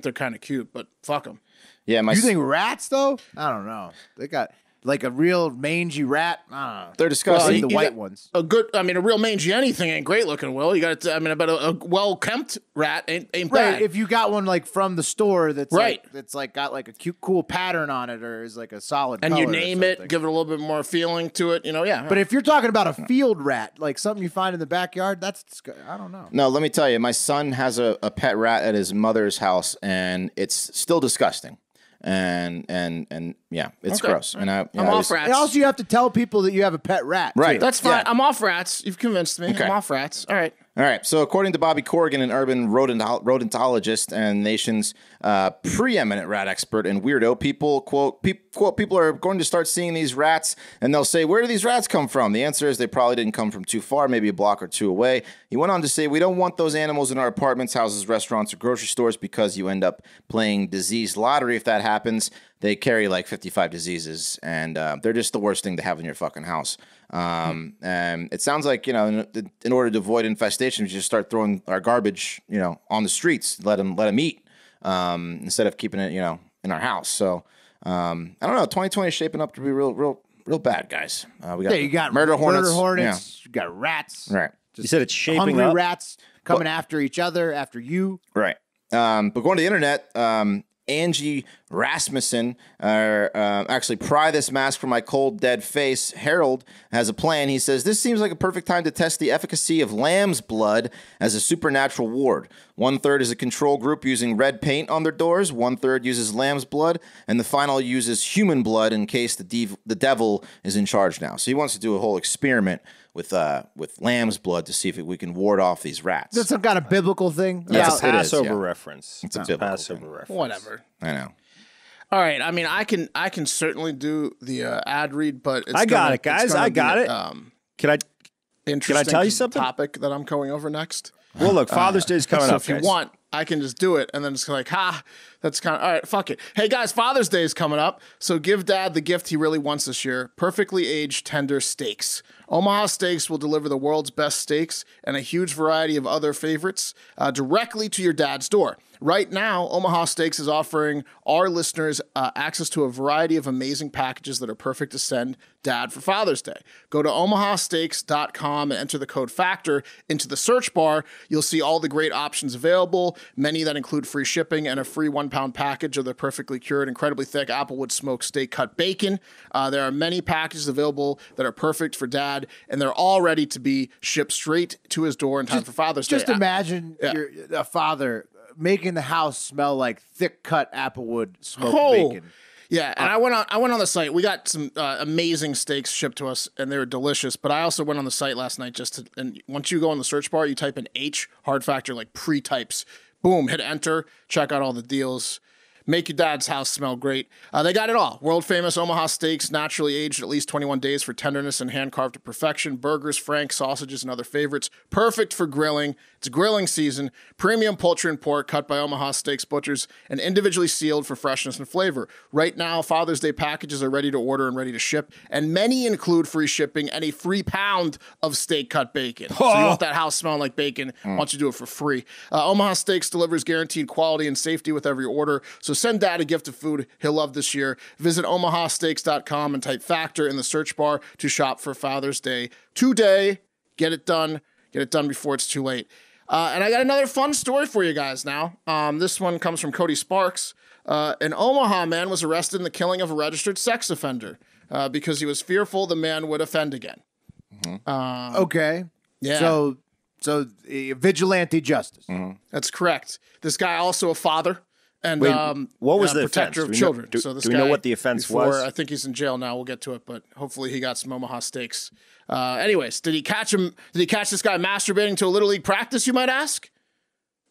Speaker 2: they're kind of cute, but fuck them.
Speaker 3: Yeah,
Speaker 1: you think rats though? I don't know. They got like a real mangy rat. I don't know.
Speaker 3: They're disgusting.
Speaker 1: The white ones.
Speaker 2: A real mangy anything ain't great looking. Will you got to? But a well kempt rat ain't bad.
Speaker 1: Right. If you got one like from the store that's
Speaker 2: right,
Speaker 1: that's like got like a cute, cool pattern on it, or is like a solid.
Speaker 2: And
Speaker 1: color
Speaker 2: you name it, give it a little bit more feeling to it. Yeah.
Speaker 1: But if you're talking about a field rat, like something you find in the backyard, I don't know.
Speaker 3: No, let me tell you, my son has a pet rat at his mother's house, and it's still disgusting. And yeah, it's gross. And I'm
Speaker 2: off rats.
Speaker 1: And also, you have to tell people that you have a pet rat.
Speaker 3: Right.
Speaker 1: Too.
Speaker 2: That's fine. Yeah. I'm off rats. You've convinced me.
Speaker 3: Okay.
Speaker 2: I'm off rats. All right.
Speaker 3: All right. So according to Bobby Corrigan, an urban rodentologist and nation's preeminent rat expert and weirdo, people, quote, people are going to start seeing these rats and they'll say, where do these rats come from? The answer is they probably didn't come from too far, maybe a block or two away. He went on to say, we don't want those animals in our apartments, houses, restaurants, or grocery stores because you end up playing disease lottery if that happens. They carry like 55 diseases, and they're just the worst thing to have in your fucking house. And it sounds like, in order to avoid infestation, we just start throwing our garbage, on the streets, let them eat, instead of keeping it, in our house. So I don't know. 2020 is shaping up to be real bad, guys.
Speaker 1: You got
Speaker 3: murder hornets.
Speaker 1: Yeah. You got rats.
Speaker 3: Right.
Speaker 4: You said it's shaping
Speaker 1: hungry
Speaker 4: up.
Speaker 1: Rats coming after each other, after you.
Speaker 3: Right. But going to the internet, Angie Rasmussen, actually pry this mask from my cold, dead face. Harold has a plan. He says, this seems like a perfect time to test the efficacy of lamb's blood as a supernatural ward. 1/3 is a control group using red paint on their doors. 1/3 uses lamb's blood. And the final uses human blood in case the devil is in charge now. So he wants to do a whole experiment with lamb's blood to see if we can ward off these rats.
Speaker 1: That's some kind of biblical thing.
Speaker 3: Yeah,
Speaker 4: It's a
Speaker 3: it is,
Speaker 4: Passover reference.
Speaker 3: It's a biblical
Speaker 4: Passover
Speaker 3: thing.
Speaker 4: reference.
Speaker 2: Whatever.
Speaker 3: I know.
Speaker 2: All right. I mean, I can certainly do the ad read, but it's
Speaker 4: I got it, guys. I got it. Can I
Speaker 2: Interesting
Speaker 4: tell you something?
Speaker 2: Topic that I'm going over next.
Speaker 4: Well, look, Father's Day is coming
Speaker 2: So
Speaker 4: up,
Speaker 2: if you
Speaker 4: guys.
Speaker 2: want, I can just do it, and then it's like, that's kind of all right. Fuck it. Hey guys, Father's Day is coming up, so give Dad the gift he really wants this year: perfectly aged, tender steaks. Omaha Steaks will deliver the world's best steaks and a huge variety of other favorites directly to your dad's door. Right now, Omaha Steaks is offering our listeners access to a variety of amazing packages that are perfect to send Dad for Father's Day. Go to omahasteaks.com and enter the code FACTOR into the search bar. You'll see all the great options available, many that include free shipping and a free 1-pound package of the perfectly cured, incredibly thick Applewood smoked steak cut bacon. There are many packages available that are perfect for Dad, and they're all ready to be shipped straight to his door in time for Father's Day.
Speaker 1: Just imagine you're a father making the house smell like thick cut applewood smoked
Speaker 2: Oh.
Speaker 1: bacon.
Speaker 2: Yeah, and I went on the site. We got some amazing steaks shipped to us, and they were delicious. But I also went on the site last night and once you go on the search bar, you type in H Hard Factor, like pre-types. Boom, hit enter, check out all the deals. Make your dad's house smell great. They got it all. World famous Omaha steaks, naturally aged at least 21 days for tenderness and hand carved to perfection. Burgers, franks, sausages, and other favorites. Perfect for grilling. It's grilling season. Premium poultry and pork cut by Omaha Steaks Butchers and individually sealed for freshness and flavor. Right now, Father's Day packages are ready to order and ready to ship, and many include free shipping and a free pound of steak cut bacon. So you want that house smelling like bacon, why don't you do it for free? Omaha Steaks delivers guaranteed quality and safety with every order, so send Dad a gift of food he'll love this year. Visit omahasteaks.com and type Factor in the search bar to shop for Father's Day today. Get it done. Get it done before it's too late. And I got another fun story for you guys now. This one comes from Cody Sparks. An Omaha man was arrested in the killing of a registered sex offender because he was fearful the man would offend again.
Speaker 1: Okay.
Speaker 2: Yeah.
Speaker 1: So vigilante justice.
Speaker 2: That's correct. This guy also a father and
Speaker 4: Wait, what was
Speaker 2: a
Speaker 4: the
Speaker 2: protector
Speaker 4: offense?
Speaker 2: of
Speaker 4: Do we know-
Speaker 2: children.
Speaker 4: do-
Speaker 2: So this
Speaker 4: do we know
Speaker 2: guy,
Speaker 4: what the offense
Speaker 2: before,
Speaker 4: was?
Speaker 2: I think he's in jail now. We'll get to it, but hopefully he got some Omaha steaks. Anyways, did he catch him? Did he catch this guy masturbating to a little league practice? You might ask.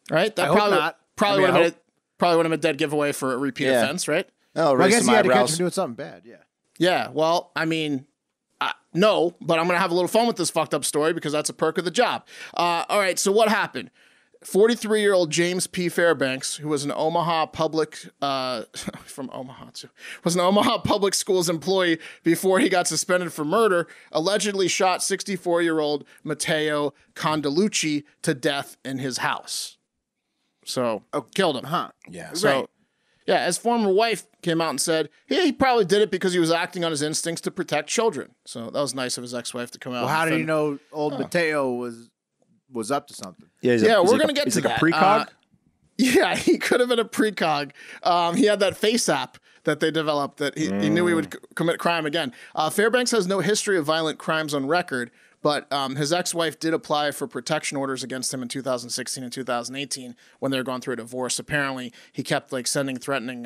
Speaker 2: Right? That
Speaker 1: I hope not.
Speaker 2: Probably
Speaker 1: I mean,
Speaker 2: would
Speaker 1: I
Speaker 2: have been probably would have been a dead giveaway for a repeat
Speaker 3: Yeah.
Speaker 2: offense, right?
Speaker 3: Oh,
Speaker 1: Well, I
Speaker 3: raise
Speaker 1: guess
Speaker 3: some
Speaker 1: he had to catch
Speaker 3: eyebrows.
Speaker 1: him doing something bad. Yeah.
Speaker 2: Yeah, well, I mean, no, but I'm going to have a little fun with this fucked up story because that's a perk of the job. All right, so what happened? 43-year-old James P. Fairbanks, who was an Omaha public, from Omaha too, was an Omaha Public Schools employee before he got suspended for murder, allegedly shot 64-year-old Matteo Condalucci to death in his house. So, killed him.
Speaker 1: Huh.
Speaker 3: Yeah.
Speaker 2: So, yeah, his former wife came out and said, he probably did it because he was acting on his instincts to protect children. So that was nice of his ex-wife to come out.
Speaker 1: Well, how
Speaker 2: and
Speaker 1: did he
Speaker 2: defend-
Speaker 1: know old Mateo was up to something?
Speaker 4: Yeah,
Speaker 2: we're gonna get
Speaker 4: he's
Speaker 2: to
Speaker 4: like
Speaker 2: that.
Speaker 4: a precog.
Speaker 2: Yeah, he could have been a precog. He had that face app that they developed that he knew he would commit crime again. Fairbanks has no history of violent crimes on record, but his ex-wife did apply for protection orders against him in 2016 and 2018 when they were going through a divorce. Apparently, he kept sending threatening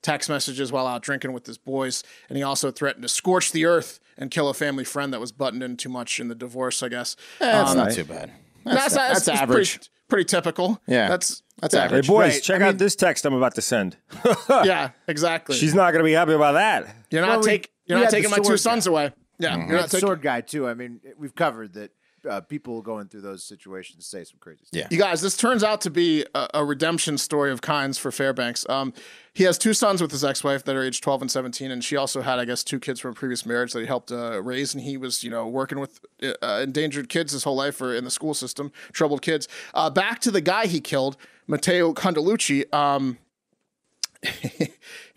Speaker 2: text messages while out drinking with his boys, and he also threatened to scorch the earth and kill a family friend that was buttoned in too much in the divorce, I guess.
Speaker 3: That's not too bad.
Speaker 2: That's
Speaker 3: average.
Speaker 2: Pretty typical.
Speaker 3: Yeah.
Speaker 2: That's
Speaker 4: Hey
Speaker 2: average.
Speaker 4: boys,
Speaker 1: Right.
Speaker 4: check out this text I'm about to send.
Speaker 2: Yeah, exactly.
Speaker 4: She's not going to be happy about that.
Speaker 2: You're
Speaker 1: Well,
Speaker 2: not
Speaker 1: we
Speaker 2: taking
Speaker 1: had
Speaker 2: taking
Speaker 1: the
Speaker 2: my two
Speaker 1: sword
Speaker 2: sons
Speaker 1: guy.
Speaker 2: away. Yeah, you're
Speaker 1: You're
Speaker 2: not
Speaker 1: not the
Speaker 2: taking.
Speaker 1: sword guy too. I mean, we've covered that. People going through those situations say some crazy stuff.
Speaker 3: Yeah.
Speaker 2: You guys, this turns out to be a redemption story of kinds for Fairbanks. He has two sons with his ex-wife that are aged 12 and 17, and she also had, I guess, two kids from a previous marriage that he helped raise. And he was, working with endangered kids his whole life or in the school system, troubled kids. Back to the guy he killed, Matteo Condalucci.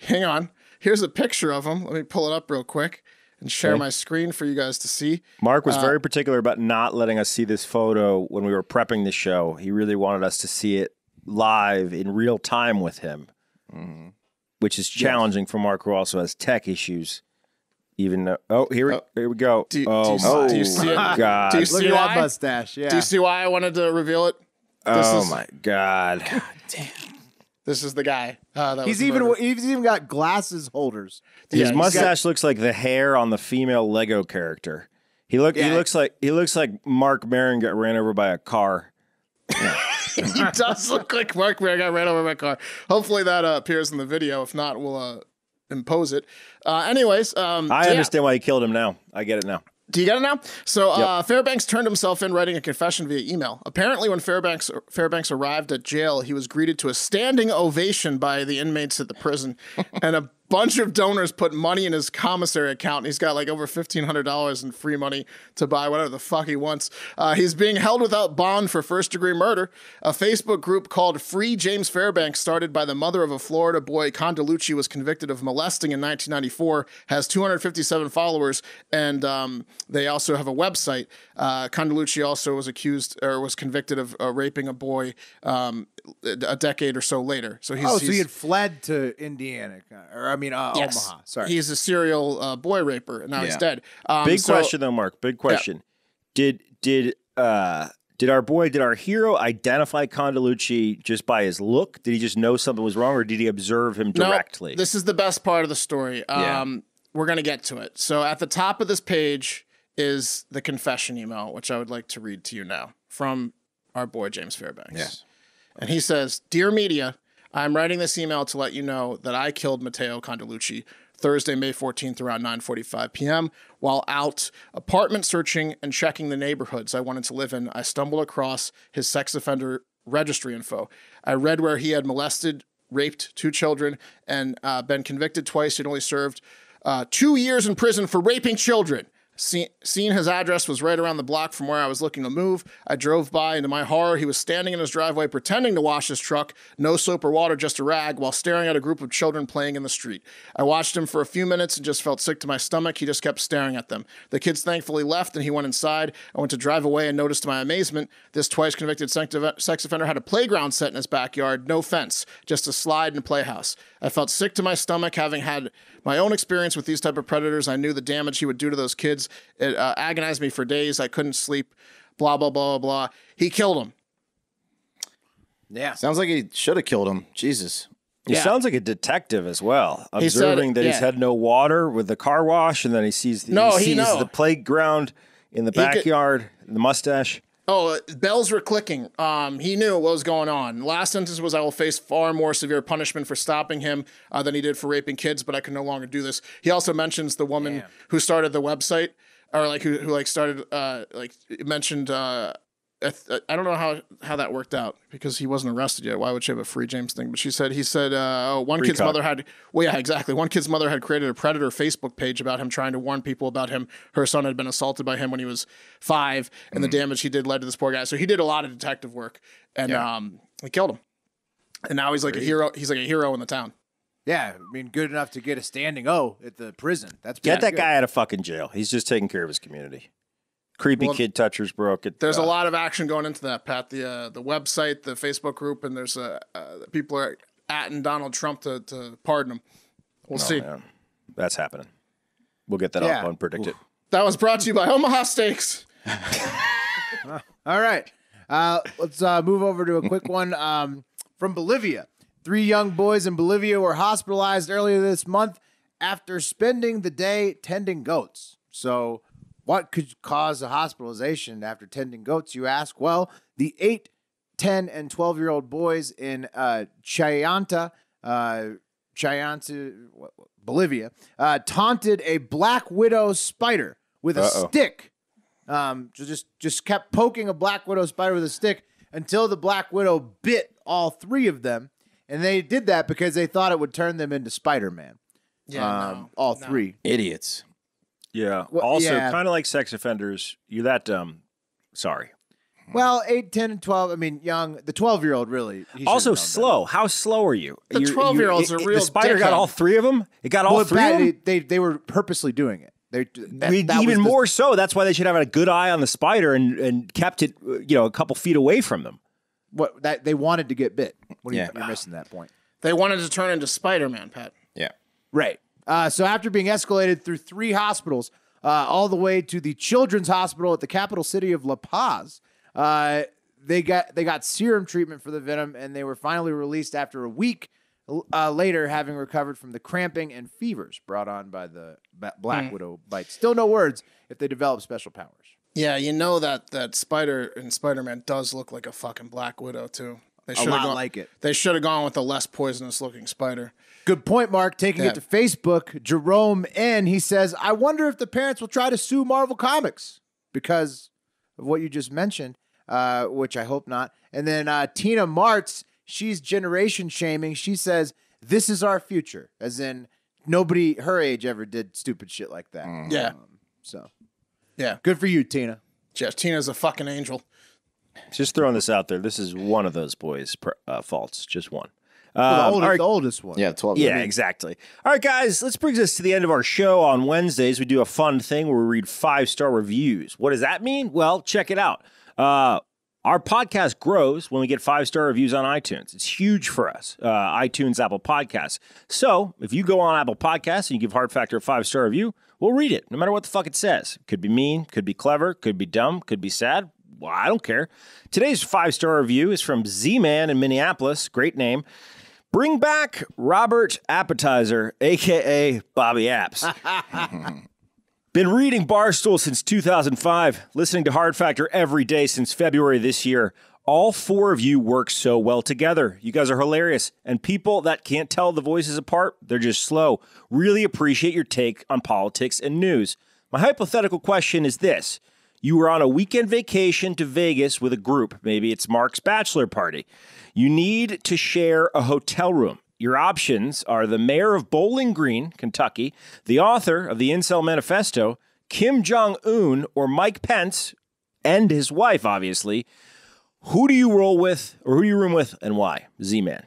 Speaker 2: Hang on. Here's a picture of him. Let me pull it up real quick and share my screen for you guys to see.
Speaker 4: Mark was very particular about not letting us see this photo when we were prepping the show. He really wanted us to see it live in real time with him, which is challenging for Mark, who also has tech issues. Even though, here we go.
Speaker 2: Do you see it?
Speaker 4: God.
Speaker 2: Do you
Speaker 1: Look
Speaker 2: see
Speaker 1: at
Speaker 2: why?
Speaker 1: that mustache. Yeah.
Speaker 2: Do you see why I wanted to reveal it?
Speaker 4: Oh my God.
Speaker 2: This is the guy. That
Speaker 1: he's
Speaker 2: was
Speaker 1: even
Speaker 2: murdered.
Speaker 1: he's even got glasses holders.
Speaker 4: His
Speaker 2: he's
Speaker 4: mustache looks like the hair on the female Lego character. He looks like Mark Maron got ran over by a car.
Speaker 2: He does look like Mark Maron got ran over by a car. Hopefully that appears in the video. If not, we'll impose it. Anyways,
Speaker 4: I understand why he killed him now. I get it now.
Speaker 2: Do you get it now? So Fairbanks turned himself in writing a confession via email. Apparently, when Fairbanks arrived at jail, he was greeted to a standing ovation by the inmates at the prison, and a bunch of donors put money in his commissary account. He's got like over $1,500 in free money to buy whatever the fuck he wants. He's being held without bond for first-degree murder. A Facebook group called Free James Fairbanks, started by the mother of a Florida boy Condalucci was convicted of molesting in 1994, has 257 followers, and they also have a website. Condalucci also was convicted of raping a boy a decade or so later. So
Speaker 1: So he had fled to Indiana,
Speaker 2: Yes.
Speaker 1: Omaha. Sorry.
Speaker 2: He's a serial boy raper, and now he's dead.
Speaker 4: Big question though, Mark. Big question. Did Did our hero identify Condalucci just by his look? Did he just know something was wrong, or did he observe him directly?
Speaker 2: No, this is the best part of the story. We're going to get to it. So at the top of this page is the confession email, which I would like to read to you now from our boy James Fairbanks.
Speaker 3: Yes.
Speaker 2: And he says, "Dear media, I'm writing this email to let you know that I killed Matteo Condalucci Thursday, May 14th around 9:45 p.m. While out apartment searching and checking the neighborhoods I wanted to live in, I stumbled across his sex offender registry info. I read where he had molested, raped 2 children, and been convicted twice. He'd only served 2 years in prison for raping children. Seeing his address was right around the block from where I was looking to move. I drove by, and to my horror, he was standing in his driveway pretending to wash his truck, no soap or water, just a rag, while staring at a group of children playing in the street. I watched him for a few minutes and just felt sick to my stomach. He just kept staring at them. The kids thankfully left, and he went inside. I went to drive away and noticed to my amazement, this twice convicted sex offender had a playground set in his backyard, no fence, just a slide and playhouse. I felt sick to my stomach, having had my own experience with these type of predators. I knew the damage he would do to those kids. It agonized me for days. I couldn't sleep, blah, blah, blah, blah. He killed him."
Speaker 1: Yeah.
Speaker 3: Sounds like he should have killed him. Jesus.
Speaker 4: He sounds like a detective as well, observing that he's had no water with the car wash, and then he sees the playground in the backyard, the mustache.
Speaker 2: Oh, bells were clicking. He knew what was going on. The last sentence was, "I will face far more severe punishment for stopping him than he did for raping kids, but I can no longer do this." He also mentions the woman who started the website, or like who like started mentioned. I don't know how that worked out because he wasn't arrested yet. Why would she have a free James thing? But he said one kid's mother had, exactly. One kid's mother had created a predator Facebook page about him, trying to warn people about him. Her son had been assaulted by him when he was 5, and the damage he did led to this poor guy. So he did a lot of detective work, and he killed him. And now he's like a hero. He's like a hero in the town.
Speaker 1: Yeah, I mean, good enough to get a standing O at the prison.
Speaker 4: Get that guy out of fucking jail. He's just taking care of his community. Creepy kid touchers broke it.
Speaker 2: There's a lot of action going into that, Pat. The website, the Facebook group, and there's people are atting Donald Trump to pardon him. We'll see.
Speaker 4: Man. That's happening. We'll get that up unpredicted.
Speaker 2: That was brought to you by Omaha Steaks.
Speaker 1: All right. Let's move over to a quick one from Bolivia. 3 young boys in Bolivia were hospitalized earlier this month after spending the day tending goats. So what could cause a hospitalization after tending goats, you ask? Well, the 8, 10, and 12-year-old boys in Chayanta, Bolivia, taunted a black widow spider with a stick. Just kept poking a black widow spider with a stick until the black widow bit all 3 of them. And they did that because they thought it would turn them into Spider-Man. Yeah, all 3.
Speaker 3: Idiots.
Speaker 4: Yeah. Well, also, kind of like sex offenders, you're that dumb. Sorry.
Speaker 1: Well, 8, 10, and 12. I mean, young. The 12-year-old really.
Speaker 4: Also slow. How slow are you?
Speaker 2: The 12-year-old's a real
Speaker 4: The spider got all 3 of them? It got all 3 of them?
Speaker 1: They were purposely doing it.
Speaker 4: Even more so. That's why they should have a good eye on the spider and kept it, a couple feet away from them.
Speaker 1: They wanted to get bit. You're missing that point.
Speaker 2: They wanted to turn into Spider-Man, Pat.
Speaker 3: Yeah.
Speaker 1: Right. So after being escalated through 3 hospitals, all the way to the Children's Hospital at the capital city of La Paz, they got serum treatment for the venom, and they were finally released after a week later, having recovered from the cramping and fevers brought on by the black widow bite. Still no words if they develop special powers.
Speaker 2: Yeah, you know that spider in Spider-Man does look like a fucking Black Widow too. They
Speaker 1: a lot like it.
Speaker 2: They should have gone with a less poisonous looking spider.
Speaker 1: Good point, Mark. Taking it to Facebook, Jerome N. He says, "I wonder if the parents will try to sue Marvel Comics because of what you just mentioned, which I hope not." And then Tina Martz, she's generation shaming. She says, "This is our future," as in nobody her age ever did stupid shit like that.
Speaker 2: Yeah.
Speaker 1: Yeah. Good for you, Tina.
Speaker 2: Yeah, Tina's a fucking angel.
Speaker 4: Just throwing this out there. This is one of those boys' faults. Just one.
Speaker 1: The oldest one.
Speaker 3: Yeah, 12.
Speaker 4: Yeah, exactly. All right, guys, let's bring us to the end of our show. On Wednesdays, we do a fun thing where we read 5-star reviews. What does that mean? Well, check it out. Our podcast grows when we get 5-star reviews on iTunes. It's huge for us, iTunes, Apple Podcasts. So if you go on Apple Podcasts and you give Hard Factor a 5-star review, we'll read it, no matter what the fuck it says. Could be mean, could be clever, could be dumb, could be sad. Well, I don't care. Today's 5-star review is from Z-Man in Minneapolis. Great name. Bring back Robert Appetizer, a.k.a. Bobby Apps. Been reading Barstool since 2005, listening to Hard Factor every day since February this year. All 4 of you work so well together. You guys are hilarious. And people that can't tell the voices apart, they're just slow. Really appreciate your take on politics and news. My hypothetical question is this. You were on a weekend vacation to Vegas with a group. Maybe it's Mark's bachelor party. You need to share a hotel room. Your options are the mayor of Bowling Green, Kentucky, the author of the Incel Manifesto, Kim Jong-un, or Mike Pence, and his wife, obviously. Who do you roll with, or who do you room with, and why? Z-Man.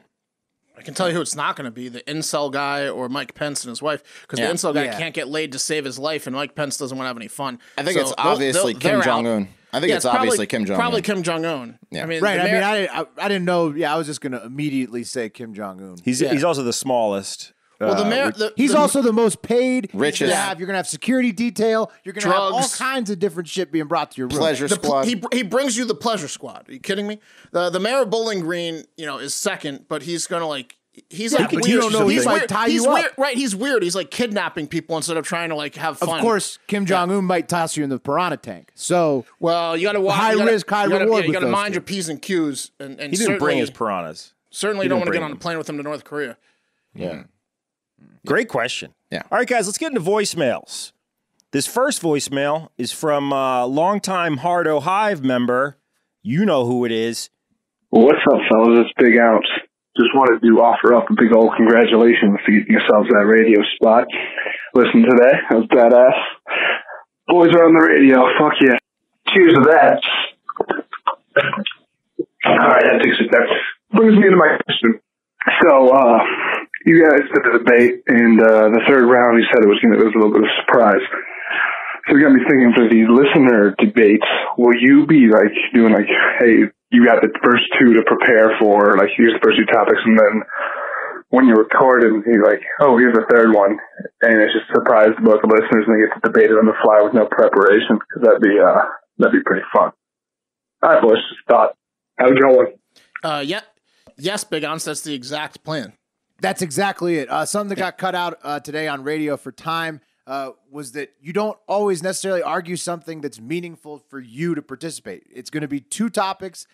Speaker 2: I can tell you who it's not going to be, the incel guy or Mike Pence and his wife, because the incel guy can't get laid to save his life, and Mike Pence doesn't want to have any fun.
Speaker 3: I think it's obviously Kim Jong-un. I think it's obviously Kim Jong-un.
Speaker 2: Probably Kim Jong-un.
Speaker 3: Yeah.
Speaker 2: I mean,
Speaker 1: Right. I didn't know. Yeah, I was just going to immediately say Kim Jong-un.
Speaker 4: He's also the smallest.
Speaker 2: Well, the mayor.
Speaker 1: He's also the most paid.
Speaker 3: Richest.
Speaker 1: You're going to have security detail. You're going to have all
Speaker 2: Drugs.
Speaker 1: kinds of different shit being brought to your room.
Speaker 3: Pleasure squad.
Speaker 2: He brings you the pleasure squad. Are you kidding me? The mayor of Bowling Green, is second, but he's going to like. He's like
Speaker 1: but
Speaker 2: weird.
Speaker 1: you don't know, he might tie
Speaker 2: he's
Speaker 1: you up.
Speaker 2: weird, right? He's weird. He's like kidnapping people instead of trying to like have fun.
Speaker 1: Of course, Kim Jong-un might toss you in the piranha tank. So,
Speaker 2: well, you got to watch.
Speaker 1: high risk, high reward
Speaker 2: You
Speaker 1: with
Speaker 2: got to
Speaker 1: those
Speaker 2: mind
Speaker 1: two.
Speaker 2: your P's and Q's. And
Speaker 4: He didn't bring his piranhas.
Speaker 2: Certainly
Speaker 4: He
Speaker 2: don't
Speaker 4: didn't
Speaker 2: want to get
Speaker 4: bring
Speaker 2: on a
Speaker 4: them.
Speaker 2: plane with him to North Korea.
Speaker 3: Yeah.
Speaker 4: Great question.
Speaker 3: Yeah.
Speaker 4: All right, guys, let's get into voicemails. This first voicemail is from a longtime Hardo Hive member. You know who it is.
Speaker 5: What's up, fellas? It's Big Ounce. Just wanted to offer up a big old congratulations to getting yourselves that radio spot. Listen today. That was badass. Boys are on the radio. Fuck yeah. Cheers to that. All right, that takes it there. Brings me to my question. So, you guys did the debate, and the third round, you said it was a little bit of a surprise. So it got me thinking, for the listener debates, will you be like doing like, hey, you got the first 2 to prepare for, like here's the first 2 topics, and then when you record it, you're like, oh, here's the third one, and it's just a surprise to both the listeners, and they get to debate it on the fly with no preparation, because that'd be pretty fun. All right, boys, just thought. How's it going?
Speaker 2: Yes, Big Ons, that's the exact plan.
Speaker 1: that's exactly it. Something that got cut out today on radio for time was that you don't always necessarily argue something that's meaningful for you to participate. It's going to be 2 topics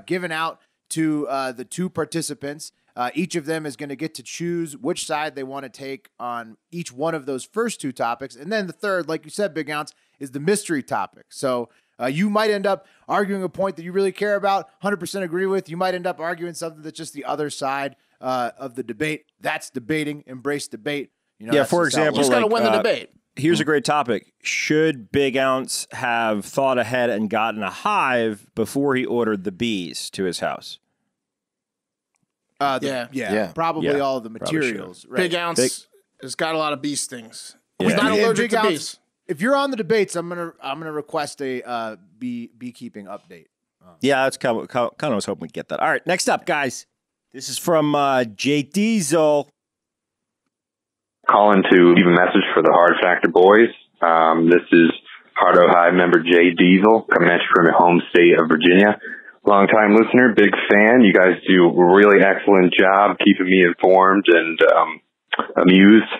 Speaker 1: given out to the 2 participants. Each of them is going to get to choose which side they want to take on each one of those first 2 topics. And then the third, like you said, Big Ounce, is the mystery topic. So you might end up arguing a point that you really care about, 100% agree with. You might end up arguing something that's just the other side of the debate. That's debating. Embrace debate. You know,
Speaker 4: Yeah,
Speaker 1: that's
Speaker 4: for
Speaker 1: just how it
Speaker 4: example,
Speaker 2: You just got to
Speaker 4: like,
Speaker 2: win the debate.
Speaker 4: Here's a great topic. Should Big Ounce have thought ahead and gotten a hive before he ordered the bees to his house?
Speaker 2: Yeah.
Speaker 1: Probably
Speaker 4: Yeah,
Speaker 1: all of the
Speaker 4: probably
Speaker 1: materials. Right.
Speaker 2: Big Ounce has got a lot of bee stings.
Speaker 4: Yeah.
Speaker 2: He's not
Speaker 1: And
Speaker 2: allergic
Speaker 1: Big
Speaker 2: to
Speaker 1: Ounce,
Speaker 2: bees.
Speaker 1: If you're on the debates, I'm gonna request a beekeeping update.
Speaker 4: Yeah, that's kind of was hoping we'd get that. All right, next up, guys. This is from Jay Diesel.
Speaker 6: Calling to leave a message for the Hard Factor boys. This is Hardo Hive member Jay Diesel, coming at you from the home state of Virginia. Longtime listener, big fan. You guys do a really excellent job keeping me informed and amused.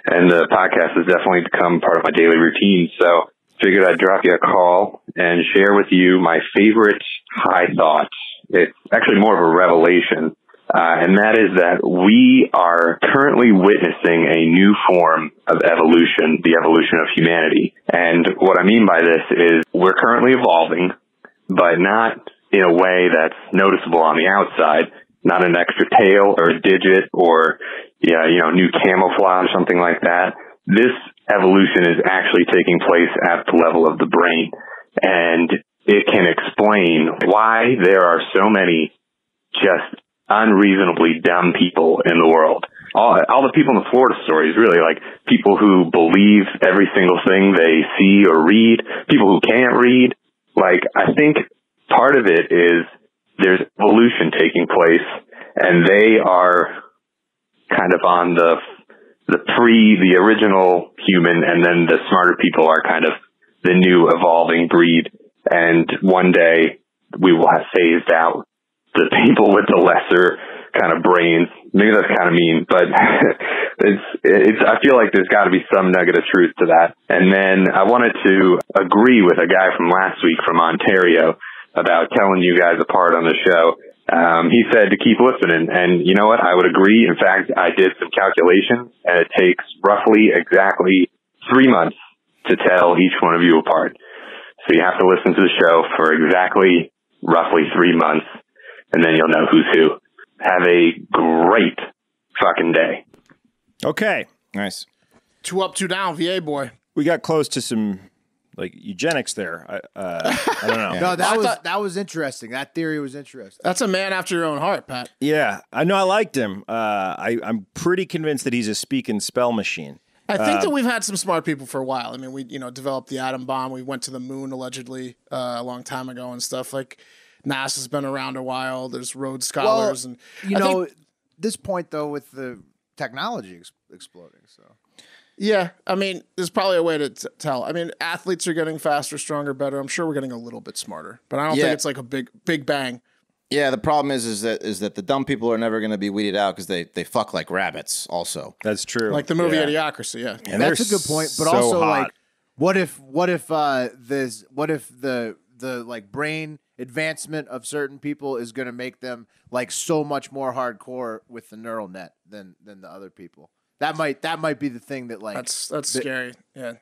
Speaker 6: And the podcast has definitely become part of my daily routine. So figured I'd drop you a call and share with you my favorite high thoughts. It's actually more of a revelation. And that is that we are currently witnessing a new form of evolution, the evolution of humanity. And what I mean by this is we're currently evolving, but not in a way that's noticeable on the outside, not an extra tail or a digit or, new camouflage, something like that. This evolution is actually taking place at the level of the brain. And it can explain why there are so many just unreasonably dumb people in the world. All the people in the Florida stories, really, like people who believe every single thing they see or read, people who can't read. Like, I think part of it is there's evolution taking place, and they are kind of on the original human, and then the smarter people are kind of the new evolving breed. and one day we will have phased out the people with the lesser kind of brains. Maybe that's kind of mean, but I feel like there's got to be some nugget of truth to that. And then I wanted to agree with a guy from last week from Ontario about telling you guys apart on the show. He said to keep listening, and you know what? I would agree. In fact, I did some calculations, and it takes roughly exactly 3 months to tell each one of you apart. So you have to listen to the show for exactly roughly 3 months, and then you'll know who's who. Have a great fucking day.
Speaker 4: Okay.
Speaker 3: Nice.
Speaker 2: 2 up, 2 down, VA boy.
Speaker 4: We got close to some like eugenics there. I don't know.
Speaker 1: No, that was interesting. That theory was interesting.
Speaker 2: That's a man after your own heart, Pat.
Speaker 4: Yeah, I know. I liked him. I'm pretty convinced that he's a speak and spell machine.
Speaker 2: I think that we've had some smart people for a while. I mean, we developed the atom bomb. We went to the moon allegedly a long time ago and stuff. Like NASA's been around a while. There's Rhodes Scholars, and
Speaker 1: this point though with the technology exploding. So
Speaker 2: yeah, I mean, there's probably a way to tell. I mean, athletes are getting faster, stronger, better. I'm sure we're getting a little bit smarter, but I don't think it's like a big bang.
Speaker 3: Yeah, the problem is that the dumb people are never going to be weeded out because they fuck like rabbits. Also,
Speaker 4: that's true.
Speaker 2: Like the movie Idiocracy. Yeah,
Speaker 4: and
Speaker 1: that's a good point. But
Speaker 4: so
Speaker 1: also,
Speaker 4: hot.
Speaker 1: like, what if the like brain advancement of certain people is going to make them like so much more hardcore with the neural net than the other people? That might be the thing that like
Speaker 2: that's scary. Yeah.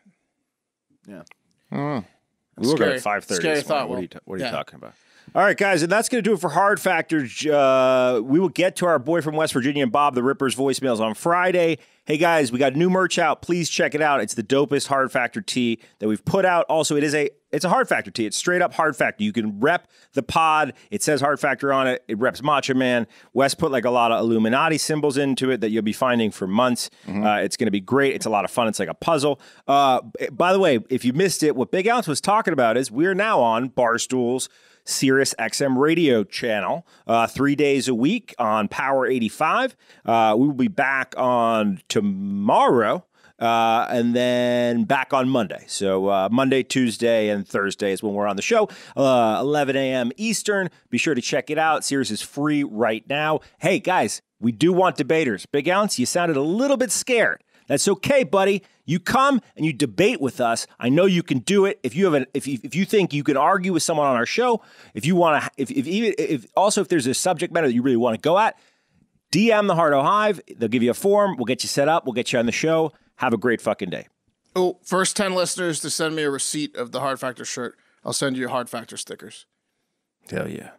Speaker 4: We were going at 5:30.
Speaker 2: Scary thought.
Speaker 4: What are you talking about? All right, guys, and that's going to do it for Hard Factor. We will get to our boy from West Virginia and Bob the Ripper's voicemails on Friday. Hey, guys, we got new merch out. Please check it out. It's the dopest Hard Factor tee that we've put out. Also, it's a Hard Factor tee. It's straight up Hard Factor. You can rep the pod. It says Hard Factor on it. It reps Macho Man. Wes put like a lot of Illuminati symbols into it that you'll be finding for months. It's going to be great. It's a lot of fun. It's like a puzzle. By the way, if you missed it, what Big Ounce was talking about is we're now on Barstool's Sirius XM radio channel 3 days a week on Power 85. We will be back on tomorrow and then back on Monday. So Monday, Tuesday, and Thursday is when we're on the show, 11 a.m. Eastern. Be sure to check it out. Sirius is free right now. Hey, guys, we do want debaters. Big Ounce, you sounded a little bit scared. That's okay, buddy. You come and you debate with us. I know you can do it. If you think you can argue with someone on our show, if you want to, if there's a subject matter that you really want to go at, DM the Hardo Hive. They'll give you a form. We'll get you set up. We'll get you on the show. Have a great fucking day.
Speaker 2: Oh, first 10 listeners to send me a receipt of the Hard Factor shirt, I'll send you Hard Factor stickers.
Speaker 4: Hell yeah.